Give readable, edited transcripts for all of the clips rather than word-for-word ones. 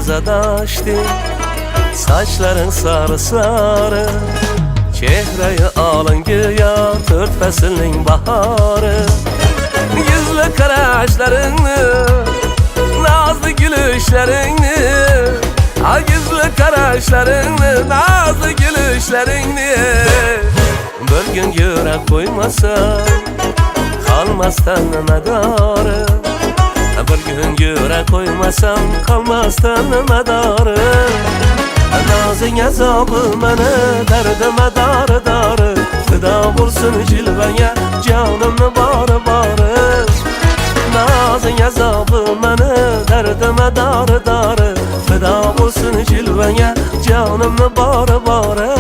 adaştı. Saçların sarı sarı, çehreyi alın güya dört fəslin baharı. Yüzlü kaşlarını, nazlı gülüşlerini, yüzlü kaşlarını, nazlı gülüşlerini. Bir gün yürek koymasa kalmazdan medarı. Bir gün yürek koymasam kalmazdan medarı. Nazın azabı mene derdime darı darı. Fida bulsun cilveye canımı barı barı. Nazın azabı mene derdime darı darı. Fida bulsun cilveye canımı barı barı.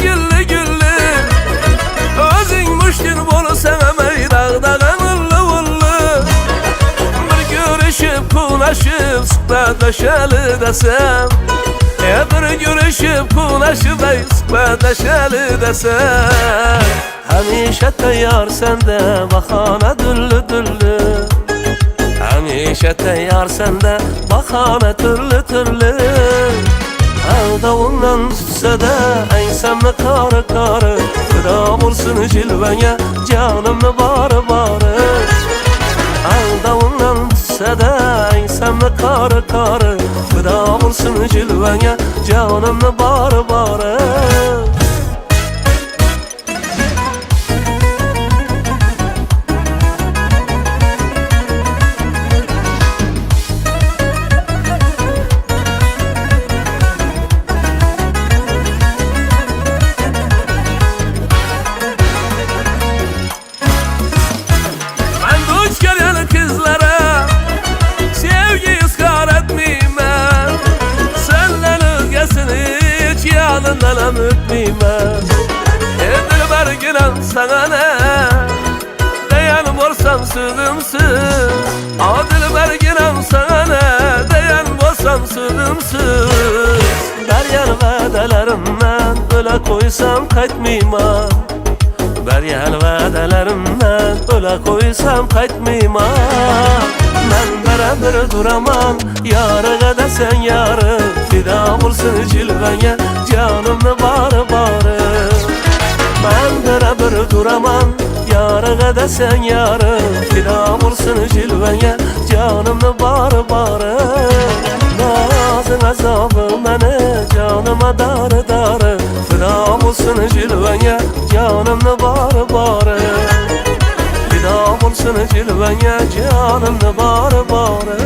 Güllü güllü özün müşkün bolu sevemey dağda kanıllı vullu. Bir görüşüp kunaşıp sıkbetleşeli desem, bir görüşüp kunaşıp sıkbetleşeli desem. Hemişe teyyar sende bahane düllü düllü. Hemişe teyyar sende bahane türlü türlü. Davundan tutsa da ensemle karı karı. Fida bulsun cilveye canımı barı barı. Davundan tutsa da ensemle karı karı. Fida bulsun cilveye canımı barı barı. Yanından ötmeyme Dilber giren sana ne Dayan borsam sözümsüz Dilber giren sana ne Dayan borsam sözümsüz Beryan vədələrimdən ölə koysam qaytmayman Beryan vədələrimdən ölə koysam qaytmayman Mən bərabər duramam Yarı qədər sen yarı Fida bulsun cilveye canımı barı barı. Ben beraber duramam yarı kadar sen yarı. Fida bulsun cilveye canımı barı barı. Nazın azabı mene canıma darı darı. Fida bulsun cilveye canımı barı barı. Fida bulsun cilveye canımı barı barı.